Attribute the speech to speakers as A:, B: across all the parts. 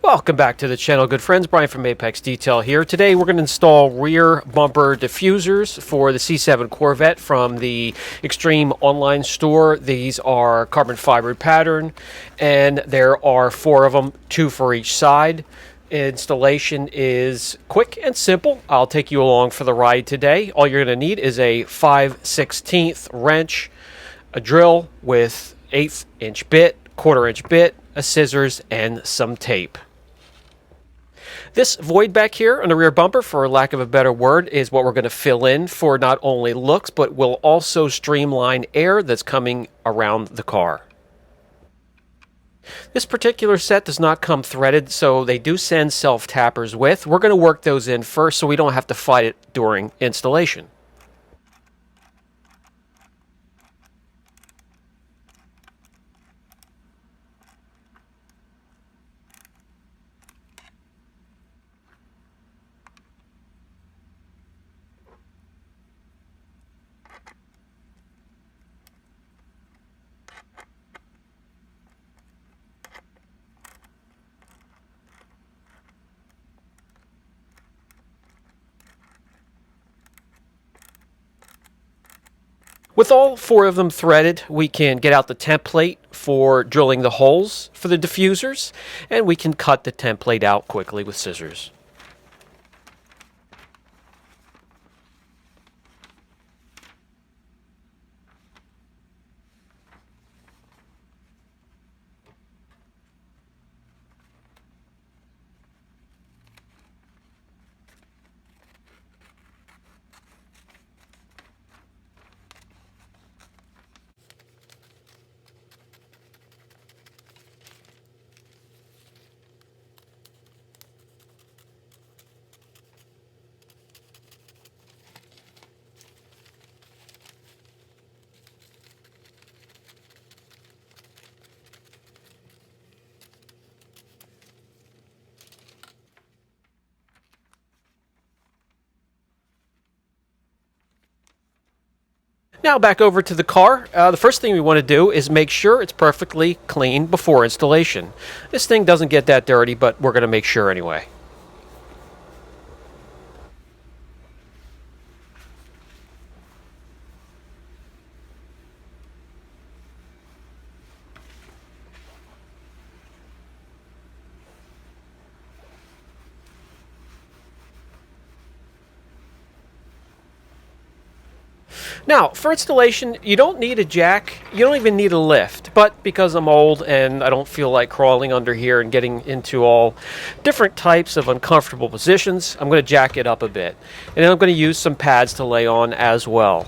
A: Welcome back to the channel, good friends. Brian from Apex Detail here. Today we're going to install rear bumper diffusers for the C7 Corvette from the Extreme online store. These are carbon fiber pattern, and there are 4 of them, 2 for each side. Installation is quick and simple. I'll take you along for the ride today. All you're going to need is a 5/16 wrench, a drill with 1/8 inch bit, 1/4 inch bit, a scissors, and some tape. This void back here on the rear bumper, for lack of a better word, is what we're going to fill in for not only looks, but will also streamline air that's coming around the car. This particular set does not come threaded, so they do send self-tappers with. We're going to work those in first so we don't have to fight it during installation. With all 4 of them threaded, we can get out the template for drilling the holes for the diffusers, and we can cut the template out quickly with scissors. Now back over to the car. The first thing we want to do is make sure it's perfectly clean before installation. This thing doesn't get that dirty, but we're going to make sure anyway. Now, for installation, you don't need a jack, you don't even need a lift, but because I'm old and I don't feel like crawling under here and getting into all different types of uncomfortable positions, I'm going to jack it up a bit. And then I'm going to use some pads to lay on as well.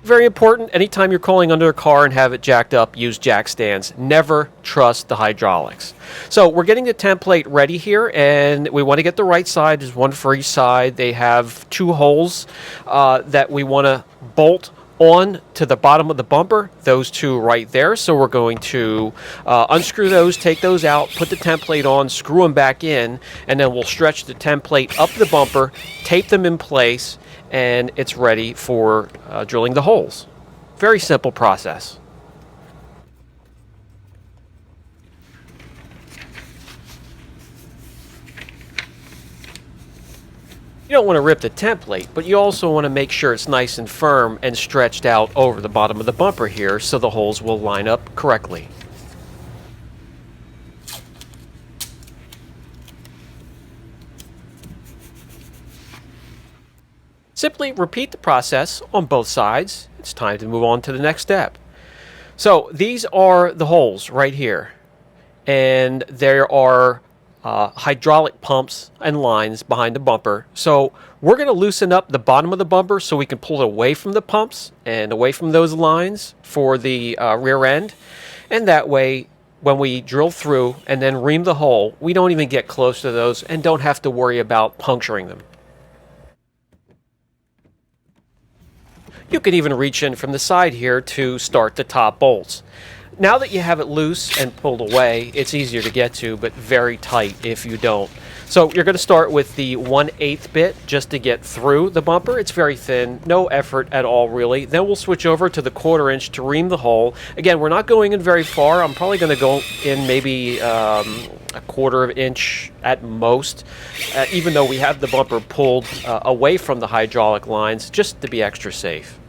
A: Very important, anytime you're crawling under a car and have it jacked up, use jack stands. Never trust the hydraulics. So we're getting the template ready here, and we want to get the right side. There's 1 for each side. They have 2 holes that we want to bolt on to the bottom of the bumper, those 2 right there. So we're going to unscrew those, take those out, put the template on, screw them back in, and then we'll stretch the template up the bumper, tape them in place, and it's ready for drilling the holes. Very simple process. You don't want to rip the template, but you also want to make sure it's nice and firm and stretched out over the bottom of the bumper here so the holes will line up correctly. Simply repeat the process on both sides. It's time to move on to the next step. So these are the holes right here, and there are hydraulic pumps and lines behind the bumper. So we're going to loosen up the bottom of the bumper so we can pull it away from the pumps and away from those lines for the rear end, and that way when we drill through and then ream the hole, we don't even get close to those and don't have to worry about puncturing them. You can even reach in from the side here to start the top bolts. Now that you have it loose and pulled away, it's easier to get to, but very tight if you don't. So you're going to start with the 1/8 bit just to get through the bumper. It's very thin, no effort at all really. Then we'll switch over to the 1/4 inch to ream the hole. Again, we're not going in very far. I'm probably going to go in maybe a 1/4 inch at most, even though we have the bumper pulled away from the hydraulic lines, just to be extra safe.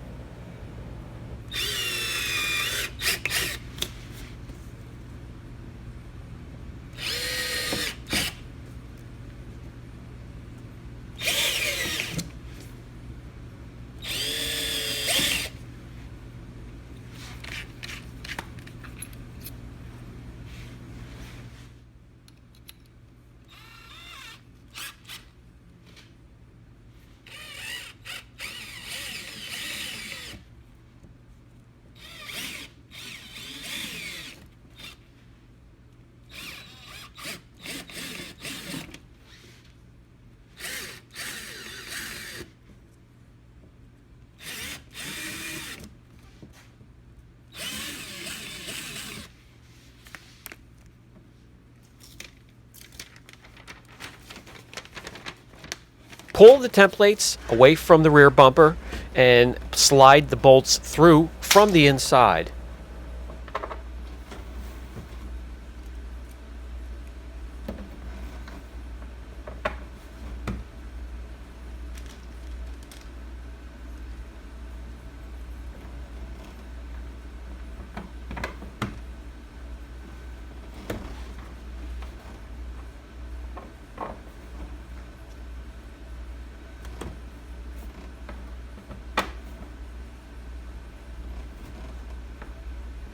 A: Pull the templates away from the rear bumper and slide the bolts through from the inside.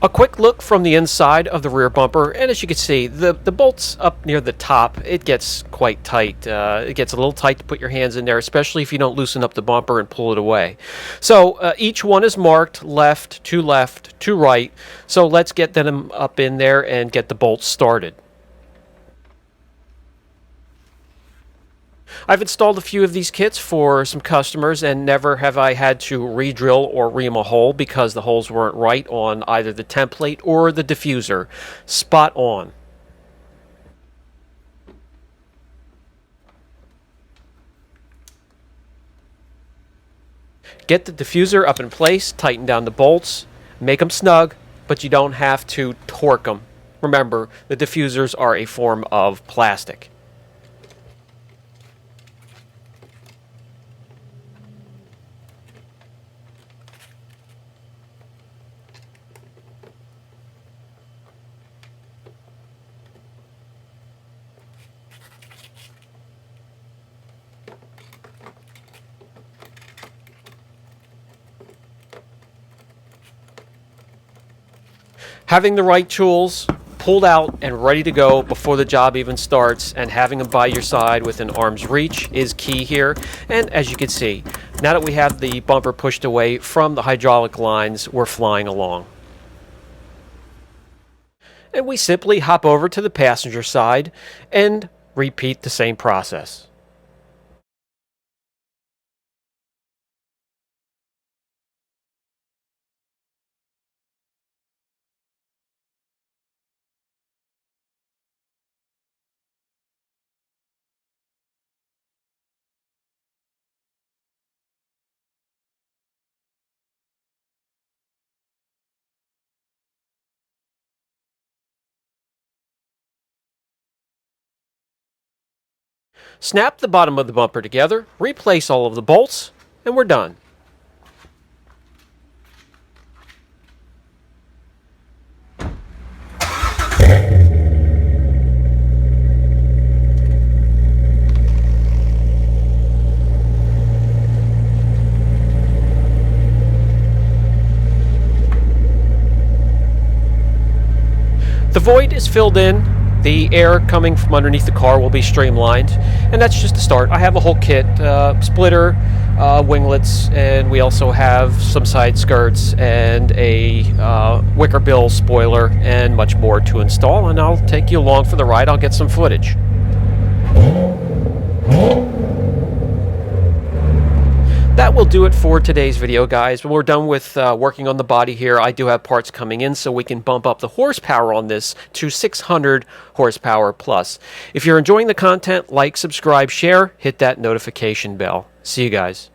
A: A quick look from the inside of the rear bumper, and as you can see, the bolts up near the top, it gets quite tight. It gets a little tight to put your hands in there, especially if you don't loosen up the bumper and pull it away. So each one is marked left to right. So let's get them up in there and get the bolts started. I've installed a few of these kits for some customers, and never have I had to re-drill or ream a hole because the holes weren't right on either the template or the diffuser. Spot on. Get the diffuser up in place, tighten down the bolts, make them snug, but you don't have to torque them. Remember, the diffusers are a form of plastic. Having the right tools pulled out and ready to go before the job even starts, and having them by your side within arm's reach is key here. And as you can see, now that we have the bumper pushed away from the hydraulic lines, we're flying along. And we simply hop over to the passenger side and repeat the same process. Snap the bottom of the bumper together, replace all of the bolts, and we're done. The void is filled in. The air coming from underneath the car will be streamlined, and that's just the start. I have a whole kit, splitter, winglets, and we also have some side skirts and a wicker bill spoiler and much more to install, and I'll take you along for the ride. I'll get some footage. That will do it for today's video, guys. When we're done with working on the body here, I do have parts coming in so we can bump up the horsepower on this to 600 horsepower plus. If you're enjoying the content, like, subscribe, share, hit that notification bell. See you guys.